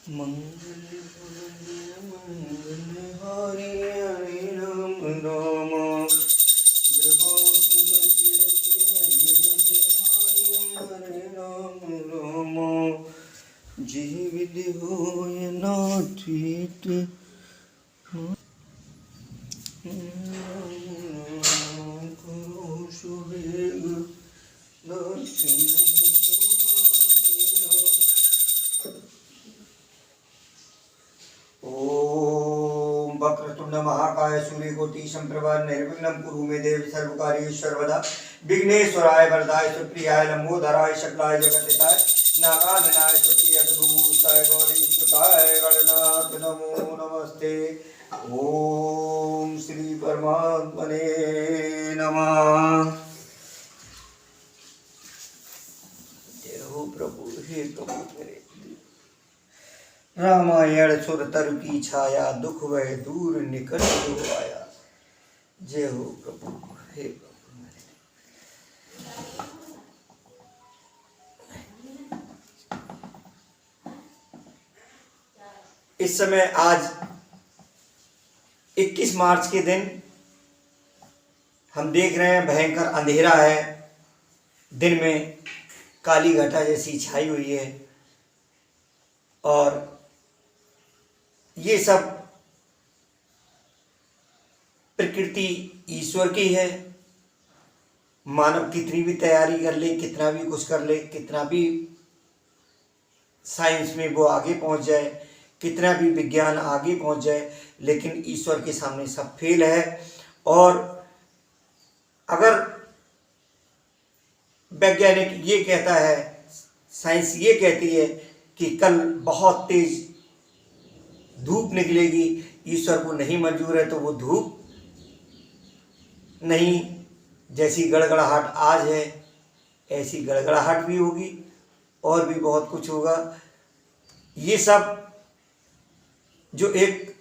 मंगल मंगल हरि हरि राम राम द्रवो तुलसी हरि राम राम जीवित होय ना ठीक करो सुबेग ओम वक्रतुंड महाकाय सूर्यकोटि संप्रभा निर्विघ्नं कुरु मे देव सर्वकार्येषु सर्वदा विघ्नेश्वराय वरदाय सुप्रियाय लंबोदराय शकलाय जगत्ताय नागाननाय सत्यभूताय गौरी सुताय गणनाथ नमो नमस्ते। ओम श्री परमात्मने नमः। जय हो प्रभु, हे प्रभु मेरे रामायण सुर तरु की छाया दुख वह दूर निकट जो आया। जय हो प्रभु, हे प्रभु मेरे। इस समय आज 21 मार्च के दिन हम देख रहे हैं भयंकर अंधेरा है, दिन में काली घटा जैसी छाई हुई है और ये सब प्रकृति ईश्वर की है। मानव कितनी भी तैयारी कर ले, कितना भी कुछ कर ले, कितना भी साइंस में वो आगे पहुंच जाए, कितना भी विज्ञान आगे पहुंच जाए, लेकिन ईश्वर के सामने सब फेल है। और अगर वैज्ञानिक ये कहता है, साइंस ये कहती है कि कल बहुत तेज धूप निकलेगी, ईश्वर को नहीं मंजूर है तो वो धूप नहीं, जैसी गड़गड़ाहट आज है ऐसी गड़गड़ाहट भी होगी और भी बहुत कुछ होगा। ये सब जो एक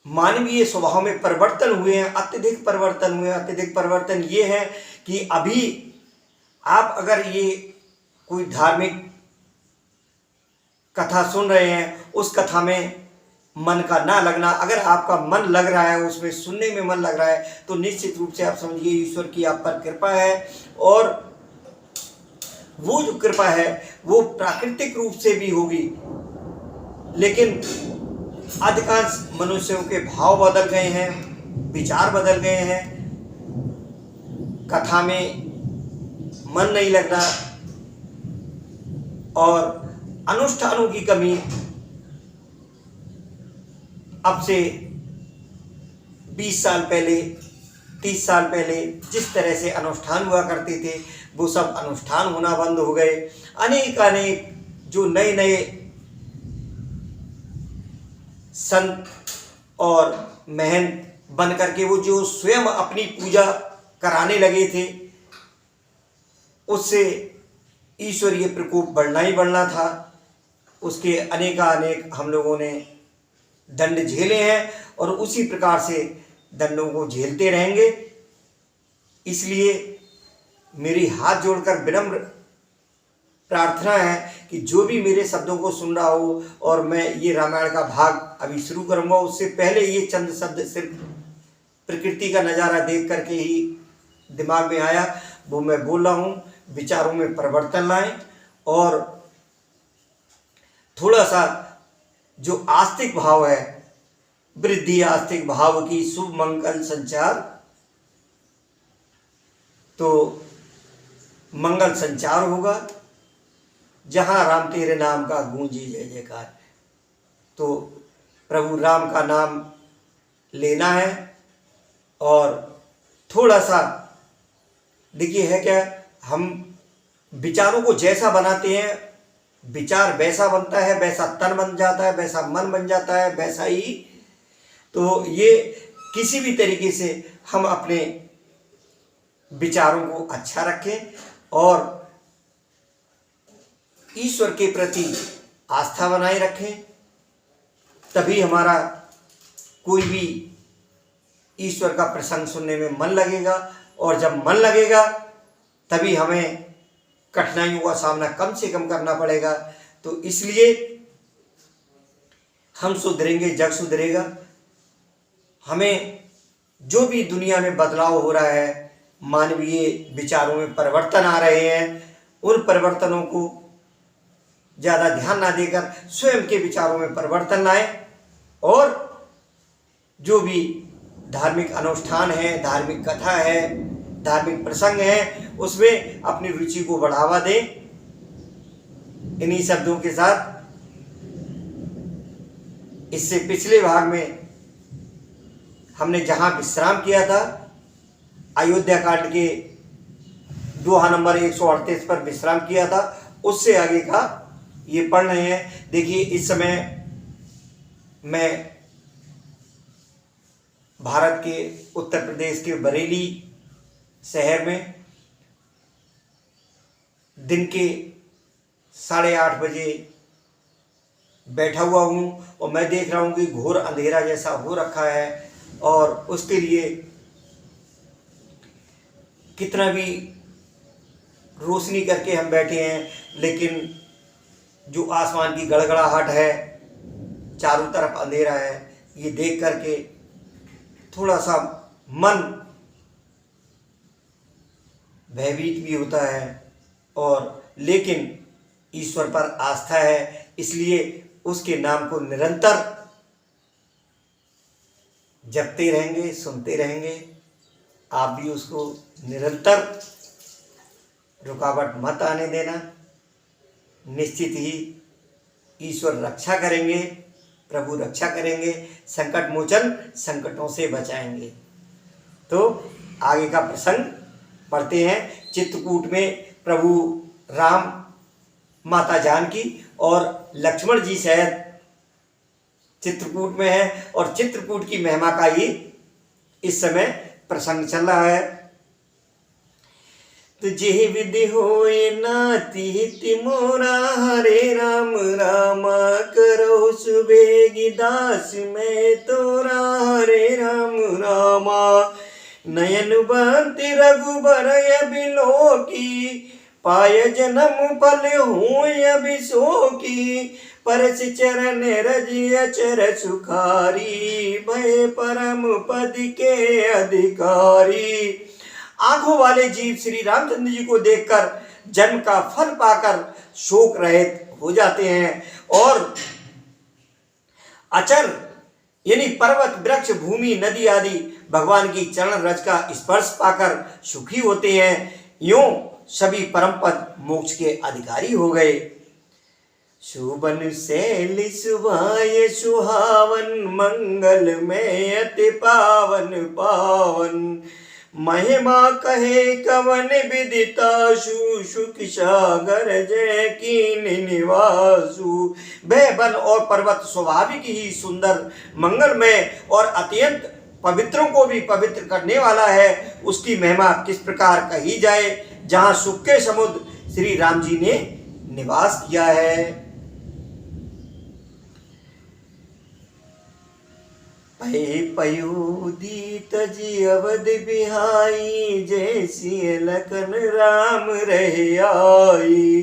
मानवीय स्वभाव में परिवर्तन हुए हैं, अत्यधिक परिवर्तन हुए हैं। अत्यधिक परिवर्तन ये है कि अभी आप अगर ये कोई धार्मिक कथा सुन रहे हैं, उस कथा में मन का ना लगना, अगर आपका मन लग रहा है, उसमें सुनने में मन लग रहा है, तो निश्चित रूप से आप समझिए ईश्वर की आप पर कृपा है। और वो जो कृपा है वो प्राकृतिक रूप से भी होगी, लेकिन अधिकांश मनुष्यों के भाव बदल गए हैं, विचार बदल गए हैं, कथा में मन नहीं लग रहा और अनुष्ठानों की कमी। अब से 20 साल पहले, 30 साल पहले जिस तरह से अनुष्ठान हुआ करते थे, वो सब अनुष्ठान होना बंद हो गए। अनेक जो नए नए संत और महंत बन करके वो जो स्वयं अपनी पूजा कराने लगे थे, उससे ईश्वरीय प्रकोप बढ़ना ही बढ़ना था। उसके अनेक हम लोगों ने दंड झेले हैं और उसी प्रकार से दंडों को झेलते रहेंगे। इसलिए मेरी हाथ जोड़कर विनम्र प्रार्थना है कि जो भी मेरे शब्दों को सुन रहा हो, और मैं ये रामायण का भाग अभी शुरू करूंगा, उससे पहले ये चंद शब्द सिर्फ प्रकृति का नज़ारा देख करके ही दिमाग में आया, वो मैं बोल रहा हूँ। विचारों में परिवर्तन लाएं और थोड़ा सा जो आस्तिक भाव है, वृद्धि आस्तिक भाव की, शुभ मंगल संचार, तो मंगल संचार होगा। जहां राम तेरे नाम का गूंजी जय जयकार, तो प्रभु राम का नाम लेना है। और थोड़ा सा देखिए है क्या, हम विचारों को जैसा बनाते हैं, विचार वैसा बनता है, वैसा तन बन जाता है, वैसा मन बन जाता है, वैसा ही। तो ये किसी भी तरीके से हम अपने विचारों को अच्छा रखें और ईश्वर के प्रति आस्था बनाए रखें, तभी हमारा कोई भी ईश्वर का प्रसंग सुनने में मन लगेगा। और जब मन लगेगा तभी हमें कठिनाइयों का सामना कम से कम करना पड़ेगा। तो इसलिए हम सुधरेंगे, जग सुधरेगा। हमें जो भी दुनिया में बदलाव हो रहा है, मानवीय विचारों में परिवर्तन आ रहे हैं, उन परिवर्तनों को ज़्यादा ध्यान ना देकर स्वयं के विचारों में परिवर्तन लाएं और जो भी धार्मिक अनुष्ठान है, धार्मिक कथा है, धार्मिक प्रसंग है, उसमें अपनी रुचि को बढ़ावा दें। इन्हीं शब्दों के साथ इससे पिछले भाग में हमने जहां विश्राम किया था, अयोध्या कांड के दोहा नंबर 138 पर विश्राम किया था, उससे आगे का ये पढ़ रहे हैं। देखिए, इस समय मैं भारत के उत्तर प्रदेश के बरेली शहर में दिन के 8:30 बजे बैठा हुआ हूँ और मैं देख रहा हूँ कि घोर अंधेरा जैसा हो रखा है और उसके लिए कितना भी रोशनी करके हम बैठे हैं, लेकिन जो आसमान की गड़गड़ाहट है, चारों तरफ अंधेरा है, ये देख करके थोड़ा सा मन भयभीत भी होता है। और लेकिन ईश्वर पर आस्था है, इसलिए उसके नाम को निरंतर जपते रहेंगे, सुनते रहेंगे। आप भी उसको निरंतर रुकावट मत आने देना। निश्चित ही ईश्वर रक्षा करेंगे, प्रभु रक्षा करेंगे, संकट मोचन, संकटों से बचाएंगे। तो आगे का प्रसंग पढ़ते हैं। चित्रकूट में प्रभु राम, माता जानकी और लक्ष्मण जी शायद चित्रकूट में है और चित्रकूट की महिमा का ये इस समय प्रसंग चल रहा है। तो जेहि विधि होए नाति हिति मोरा, हरे राम रामा करो सुबेगी दास मैं तोरा, हरे राम रामा। नयन बंति रघुबर बिलोकी, पाय जन्म फल हुए अभिशोकी, परस चरण रज अचर सुखारी, भय परम पद के अधिकारी। आंखों वाले जीव श्री रामचंद्र जी को देखकर जन्म का फल पाकर शोक रहित हो जाते हैं और अचर यानी पर्वत, वृक्ष, भूमि, नदी आदि भगवान की चरण रज का स्पर्श पाकर सुखी होते हैं। यूं सभी परम पद मोक्ष के अधिकारी हो गए। सुबन शैल सुभाय सुहावन, मंगल में अति पावन पावन। महिमा कहे कवन विदिताशु, सुख सागर जय कीन निवासु। वह वन और पर्वत स्वाभाविक ही सुंदर, मंगलमय और अत्यंत पवित्रों को भी पवित्र करने वाला है। उसकी महिमा किस प्रकार कही जाए, जहाँ सुख के समुद्र श्री राम जी ने निवास किया है। पयोदीत जी अवध बिहाई, जैसी लखन राम रहे आई।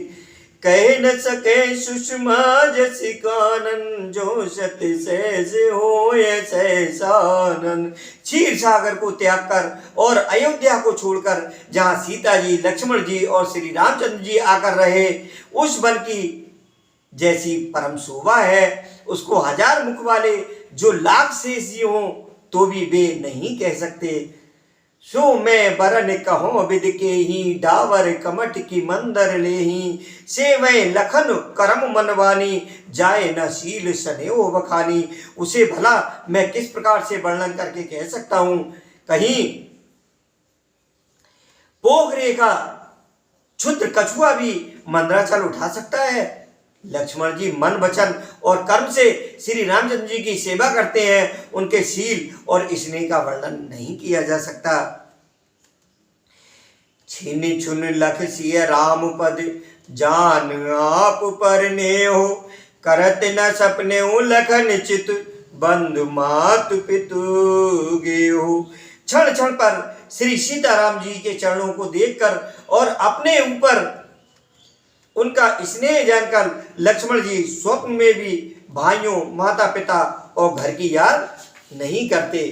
कह न सके सुषमा जस कानन, जो सत सहज होय सहसानन। क्षीर सागर को त्याग कर और अयोध्या को छोड़कर जहाँ सीता जी, लक्ष्मण जी और श्री रामचंद्र जी आकर रहे, उस वन की जैसी परम शोभा है, उसको हजार मुख वाले जो लाख शेषी हों तो भी वे नहीं कह सकते। सो मैं बरन कहो विद के ही, डावर कमट की मंदर ले ही। से वै लखन करम मनवानी, जाए न शील सनेओ बखानी। उसे भला मैं किस प्रकार से वर्णन करके कह सकता हूं। कहीं पोखरे का क्षुद्र कछुआ भी मंदराचल उठा सकता है। लक्ष्मण जी मन, वचन और कर्म से श्री रामचंद्र जी की सेवा करते हैं। उनके शील और स्नेह का वर्णन नहीं किया जा सकता। छिन छुन लख सिय राम पद, जान आप पर नेहो। करत न सपने लखन चित, बंधु मातु पितु गेहो। क्षण क्षण पर श्री सीताराम जी के चरणों को देखकर और अपने ऊपर उनका स्नेह जानकर लक्ष्मण जी स्वप्न में भी भाइयों, माता पिता और घर की याद नहीं करते,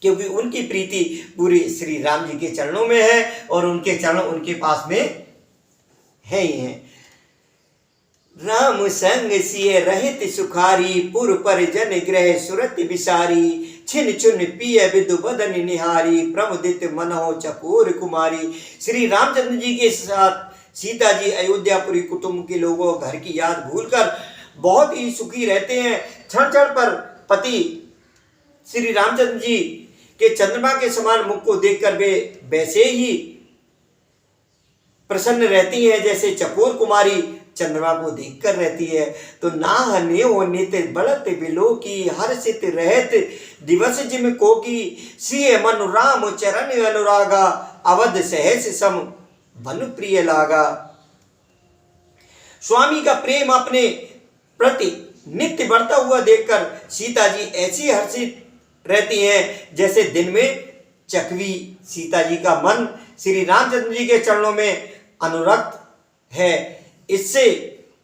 क्योंकि उनकी प्रीति पूरी श्री राम जी के चरणों में है और उनके चरण उनके पास में है ही हैं। राम संग सिय रहित सुखारी, पुर पर जन ग्रह सुरत विसारी, छिन चुन पिय विदु बदन निहारी, प्रमुदित मनहो चकोर कुमारी। श्री रामचंद्र जी के साथ सीता जी अयोध्यापुरी कुटुंब के लोगों, घर की याद भूलकर बहुत ही सुखी रहते हैं। क्षण क्षण पर पति श्री रामचंद्र जी के चंद्रमा के समान मुख को देखकर वे वैसे ही प्रसन्न रहती हैं जैसे चकोर कुमारी चंद्रमा को देखकर रहती है। तो नाह ने हो नित बढ़त बिलो की, हर्षित रहत दिवस जिम को की, सिय मनु राम चरण अनुरागा, अवध सहस सम बन प्रिय लागा। स्वामी का प्रेम अपने प्रति नित्य बढ़ता हुआ देखकर सीता जी ऐसी हर्षित रहती हैं जैसे दिन में चकवी। सीता जी का मन श्री रामचंद्र जी के चरणों में अनुरक्त है, इससे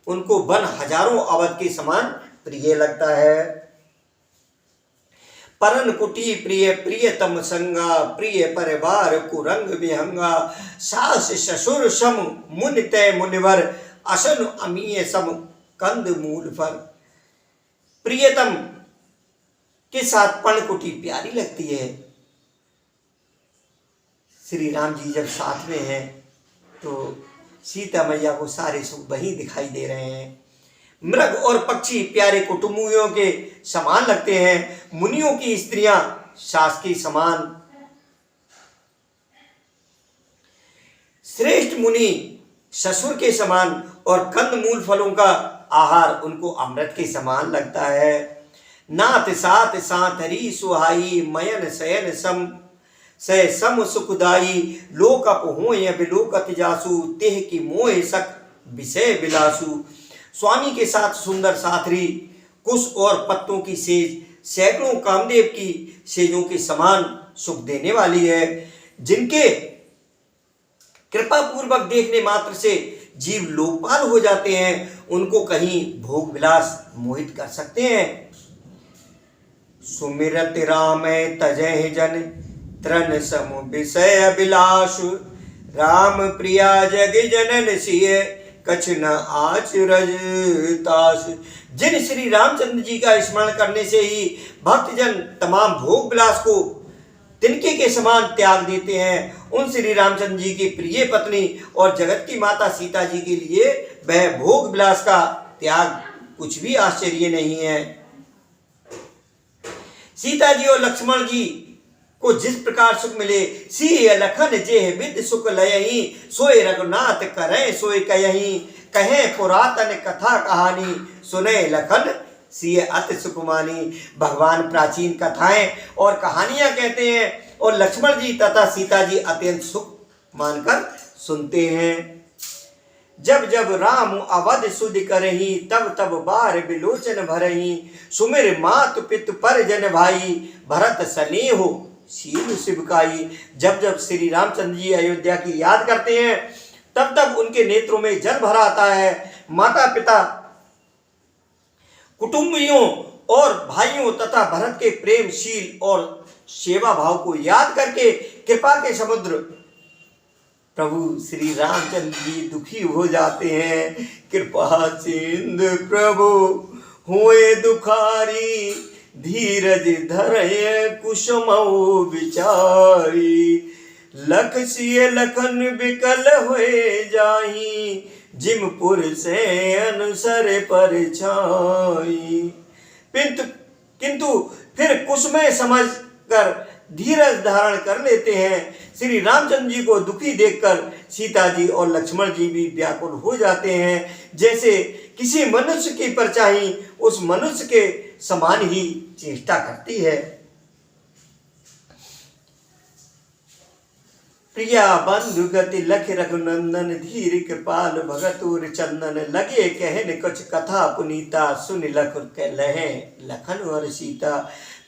उनको वन हजारों अवध के समान प्रिय लगता है। परन कुटी प्रिय प्रियतम संगा, प्रिय परिवार कुरंग विहंगा, सास ससुर सम मुनि तय मुनिवर, असन अमीय सम कंद मूल फल। प्रियतम के साथ पर्णकुटी प्यारी लगती है। श्री राम जी जब साथ में हैं तो सीता मैया को सारे सुख वही दिखाई दे रहे हैं। मृग और पक्षी प्यारे कुटुंबियों के समान लगते हैं। मुनियों की स्त्रियां सास के समान, श्रेष्ठ मुनि ससुर के समान, और कंदमूल फलों का आहार उनको अमृत के समान लगता है। नाथ सात साथरी सुहाई, मयन शयन सम सह सम सुखदाई, लोकप हो बिलोकत जासु, तेह की मोह सक विषय बिलासु। स्वामी के साथ सुंदर साथरी कुश और पत्तों की सेज सैकड़ों कामदेव की सेजों के समान सुख देने वाली है, जिनके कृपा पूर्वक देखने मात्र से जीव लोकपाल हो जाते हैं। उनको कहीं भोग विलास मोहित कर सकते हैं। सुमिरत राम तजह जन, तृण सम विषय अभिलाषु, राम प्रिया जग जनन सिय, कछ न आचरज तास। जिन श्री रामचंद्र जी का स्मरण करने से ही भक्तजन तमाम भोग विलास को तिनके के समान त्याग देते हैं, उन श्री रामचंद्र जी की प्रिय पत्नी और जगत की माता सीता जी के लिए वह भोग विलास का त्याग कुछ भी आश्चर्य नहीं है। सीता जी और लक्ष्मण जी को जिस प्रकार सुख मिले, सिय लखन जेह विद सुख लयहि, सोए रघुनाथ करें सोए कयहि, कहे पुरातन कथा कहानी, सुने लखन सिय अति सुकुमानी। भगवान प्राचीन कथाएं और कहानियां कहते हैं और लक्ष्मण जी तथा सीता जी अत्यंत सुख मानकर सुनते हैं। जब जब राम अवध सुधि करही, तब तब बार बिलोचन भरही, सुमिर मातु पितु परिजन भाई, भरत स्नेहो शील शिवकाई। जब जब श्री रामचंद्र जी अयोध्या की याद करते हैं तब तब उनके नेत्रों में जल भर आता है। माता पिता, कुटुंबियों और भाइयों तथा भरत के प्रेमशील और सेवा भाव को याद करके कृपा के समुद्र प्रभु श्री रामचंद्र जी दुखी हो जाते हैं। कृपा सिंधु प्रभु हुए दुखारी, धीरज धरय कुसुमौ विचारी, लख सिय लखन विकल हुए जाही, जिमपुर से अनुसर पर छाई। किंतु फिर कुसुमय समझ कर धीरज धारण कर लेते हैं। श्री रामचंद्र जी को दुखी देखकर सीता जी और लक्ष्मण जी भी व्याकुल हो जाते हैं, जैसे किसी मनुष्य की परछाई उस मनुष्य के समान ही चेष्टा करती है। प्रिया बंधु गति लख रघुनंदन, धीर कृपाल भगतुर चंदन, लगे कहन कुछ कथा पुनीता, सुन लख लहे लखन और सीता।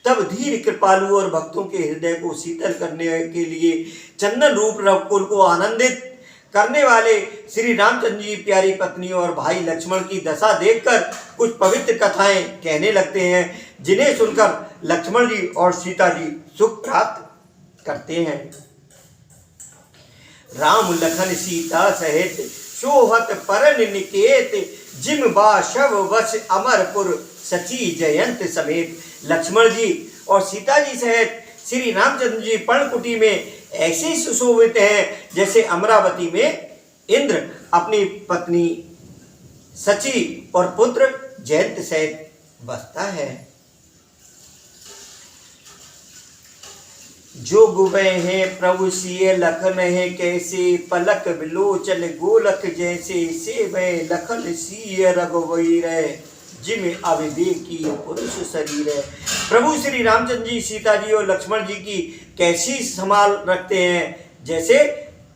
तब धीर कृपालु और भक्तों के हृदय को शीतल करने के लिए चंदन रूप रघुकुल को आनंदित करने वाले श्री रामचंद्र जी प्यारी पत्नी और भाई लक्ष्मण की दशा देखकर कुछ पवित्र कथाएं कहने लगते हैं, जिन्हें सुनकर लक्ष्मण जी और सीता जी सुख प्राप्त करते हैं। राम लखन सीता सहित सोहत परन निकेत, जिम बा शव वश अमरपुर सची जयंत समेत। लक्ष्मण जी और सीता जी सहित श्री रामचंद्र जी पर्णकुटी में ऐसे सुशोभित हैं जैसे अमरावती में इंद्र अपनी पत्नी सची और पुत्र जयंत सहित बसता है। जो गुबे हैं प्रभु सिए लखन है कैसे, पलक विलोचन गोलक जैसे, से वह लखन सिए रघुवीर है, जिम अविवेकी पुरुष शरीर है। प्रभु श्री रामचंद्र जी सीता जी और लक्ष्मण जी की कैसी संभाल रखते हैं, जैसे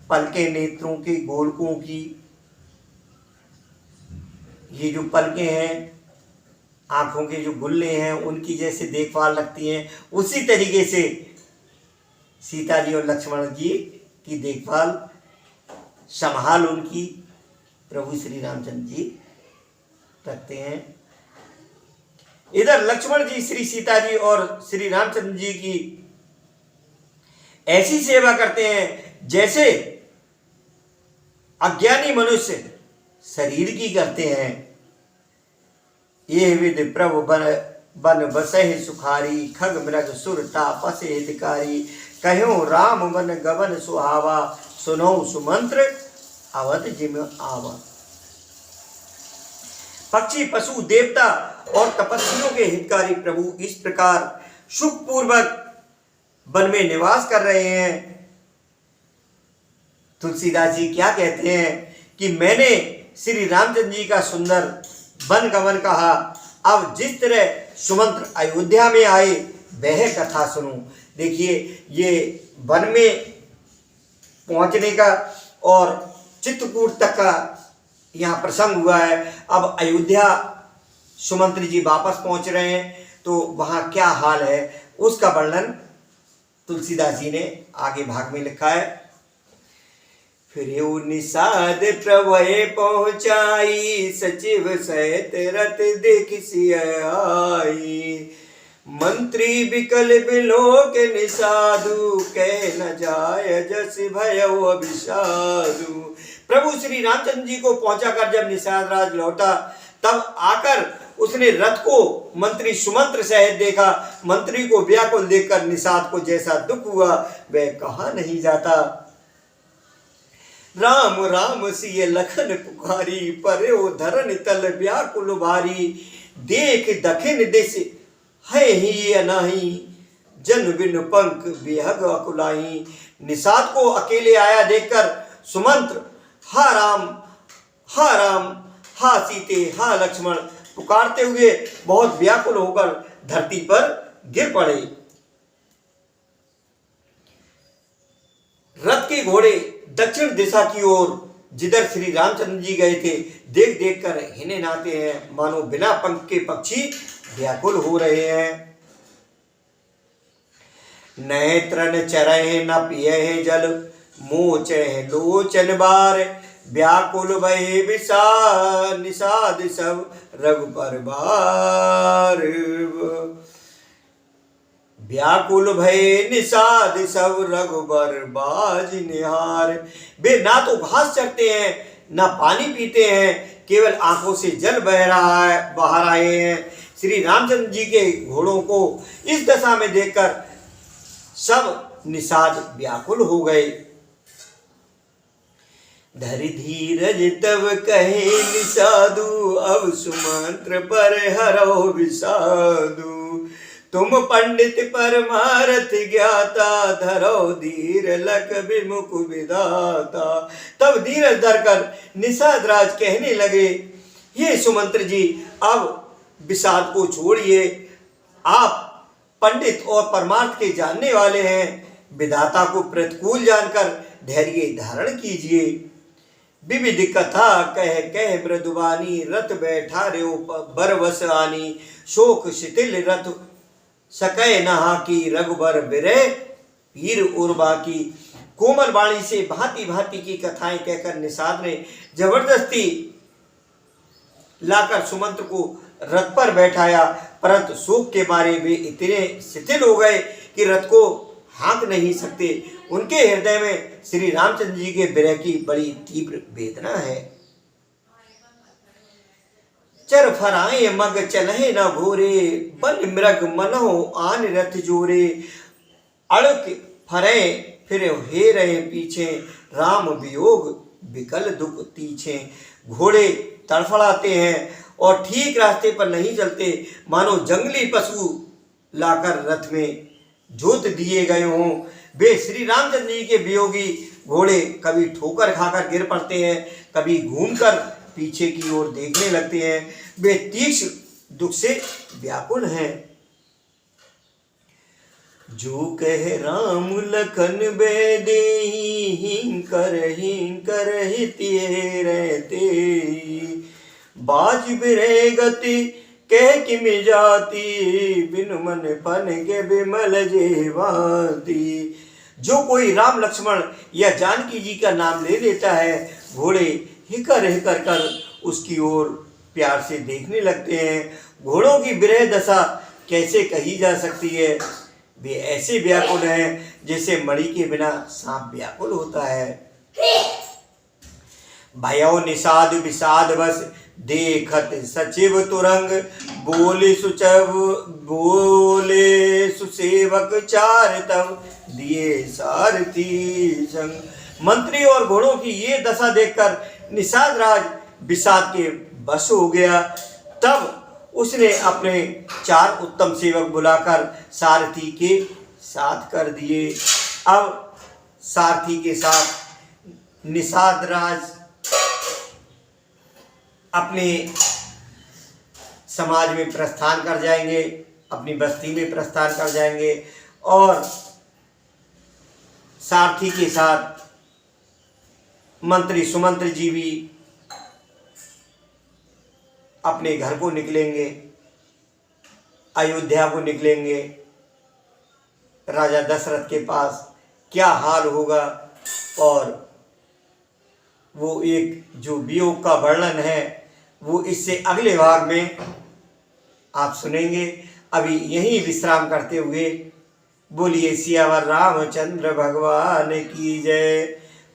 पलके नेत्रों के गोलकों की। ये जो पलके हैं, आंखों के जो गुल्ले हैं, उनकी जैसे देखभाल रखती हैं, उसी तरीके से सीता जी और लक्ष्मण जी की देखभाल संभाल उनकी प्रभु श्री रामचंद्र जी रखते हैं। इधर लक्ष्मण जी श्री सीता जी और श्री रामचंद्र जी की ऐसी सेवा करते हैं जैसे अज्ञानी मनुष्य शरीर की करते हैं। ये विधि प्रभु बन बसहि सुखारी, खग मृग सुर तापस हितकारी, कहो राम मन गवन सुहावा, सुनो सुमंत्र अवध जिम आवा। पक्षी पशु देवता और तपस्वियों के हितकारी प्रभु इस प्रकार सुखपूर्वक वन में निवास कर रहे हैं। तुलसीदास जी क्या कहते हैं कि मैंने श्री रामचंद्र जी का सुंदर वन गमन कहा, अब जिस तरह सुमंत्र अयोध्या में आए वह कथा सुनो। देखिए, ये वन में पहुंचने का और चित्रकूट तक का यहाँ प्रसंग हुआ है। अब अयोध्या सुमंत्र जी वापस पहुंच रहे हैं, तो वहाँ क्या हाल है उसका वर्णन तुलसीदास जी ने आगे भाग में लिखा है। फिर निषाद प्रभये पहुँचाई, सचिव सहित रथ देख सिय आई, मंत्री विकल बिलोक निषादु, कह न जाय जस भयो अभिषादु। प्रभु श्री रामचंद्र जी को पहुंचाकर जब निषाद राज लौटा, तब आकर उसने रथ को मंत्री सुमंत्र सहित देखा। मंत्री को व्याकुल देखकर निषाद को जैसा दुख हुआ वह कहा नहीं जाता। राम राम सिय लखन पुकारी, पर्यो धरन तल व्याकुल भारी, देख दखिन दिश है ही अनाही, जन बिन पंख बेहग अकुलाई। निषाद को अकेले आया देखकर सुमंत्र हा राम हा सीते हा लक्ष्मण पुकारते हुए बहुत व्याकुल होकर धरती पर गिर पड़े। रथ के घोड़े दक्षिण दिशा की ओर जिधर श्री रामचंद्र जी गए थे देख देख कर हिने नाते हैं, मानो बिना पंख के पक्षी व्याकुल हो रहे हैं। नेत्रन चरह न पिए जल, मोचह लोचन बार, व्याकुल भय विषा निषाद सब रघुपर बार। व्याकुल भय निषाद सब रघुबर बाज निहार। वे ना तो घास चरते हैं ना पानी पीते हैं, केवल आंखों से जल बह रहा है बाहर आए हैं। श्री रामचंद्र जी के घोड़ों को इस दशा में देखकर सब निषाद व्याकुल हो गए। धरि धीरज तब कहे निषादु, अब सुमंत्र पर हरो विषादु। तुम पंडित परमारथ ज्ञाता, धरो धीर लख विमुख विधाता। तब धीरज धरकर निषाद राज कहने लगे, ये सुमंत्र जी अब विषाद को छोड़िए, आप पंडित और परमार्थ के जानने वाले हैं, विधाता को प्रतिकूल जानकर धैर्य धारण कीजिए। विविध कथा कह कह मृदुबानी, रथ बैठा रे बरवस आनी। शोक शिथिल रथ सकै नहा की, रघुबर बिरह पीर उर्वा की। कोमल वाणी से भांति भांति की कथाएं कहकर निषाद ने जबरदस्ती लाकर सुमंत्र को रथ पर बैठाया, परंतु शोक के मारे वे इतने शिथिल हो गए कि रथ को हाँक नहीं सकते। उनके हृदय में श्री रामचंद्र जी के विरह की बड़ी तीव्र वेदना है। चर फराए मग चलहे न घोरे, बन मृग मनहो आन रथ जोरे। अड़क फरे फिर हे रहे पीछे, राम वियोग विकल दुख तीछे। घोड़े तड़फड़ाते हैं और ठीक रास्ते पर नहीं चलते, मानो जंगली पशु लाकर रथ में जोत दिए गए हों। वे श्री रामचंद्र जी के वियोगी घोड़े कभी ठोकर खाकर गिर पड़ते हैं, कभी घूमकर पीछे की ओर देखने लगते हैं। वे तीक्ष्ण दुख से व्याकुल हैं। जो कह राम लखन बेदेही, हिंकर हितिये रहते। बाज बिरे गति कह कि मिल जाती, बिनु मन पन के बिमल जेवाती। जो कोई राम लक्ष्मण या जानकी जी का नाम ले लेता है, घोड़े हिकर हिकर कर उसकी ओर प्यार से देखने लगते हैं। घोड़ों की विरह दशा कैसे कही जा सकती है। वे ऐसे व्याकुल हैं जैसे मणि के बिना सांप व्याकुल होता है। भयो निषाद विषाद बस, देखत सचिव तुरंग। बोले सुसेवक चार तब, दिए सारथी संग। मंत्री और घोड़ों की ये दशा देखकर निषाद राज विषाद के बस हो गया। तब उसने अपने 4 उत्तम सेवक बुलाकर सारथी के साथ कर दिए। अब सारथी के साथ निषाद राज अपने समाज में प्रस्थान कर जाएंगे, अपनी बस्ती में प्रस्थान कर जाएंगे और सारथी के साथ मंत्री सुमंत्र जी भी अपने घर को निकलेंगे, अयोध्या को निकलेंगे। राजा दशरथ के पास क्या हाल होगा और वो एक जो वियोग का वर्णन है वो इससे अगले भाग में आप सुनेंगे। अभी यहीं विश्राम करते हुए बोलिए सियावर रामचंद्र भगवान की जय,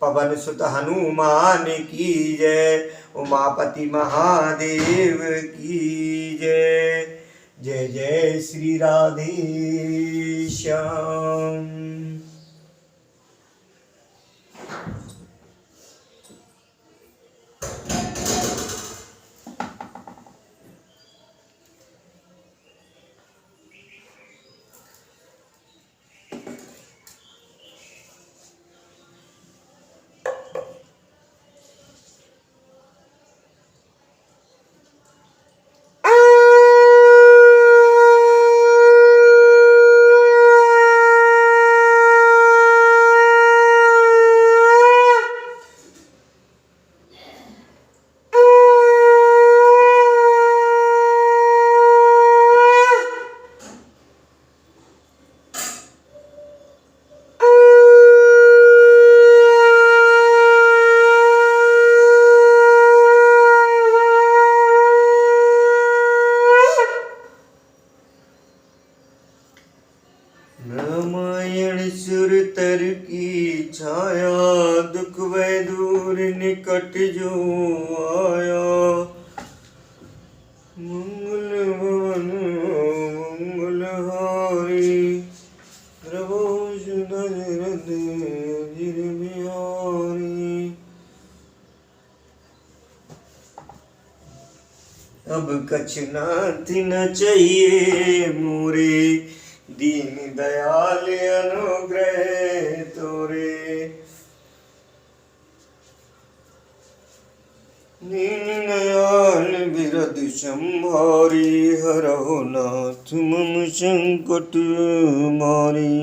पवन सुत हनुमान की जय, उमापति महादेव की जय। जय जय श्री राधे श्याम। रामायण सुर तर की छाया, दुख वै दूर निकट जो आया। मंगल भवन मंगल हारी, प्रभु दशरथ अजिर बिहारी। अब कछ नाथ न चाहिए मोरे, दीन दयाल अनुग्रह तोरे। दीन दयाल बिरद संभारी, हरहु नाथ मम संकट मारी।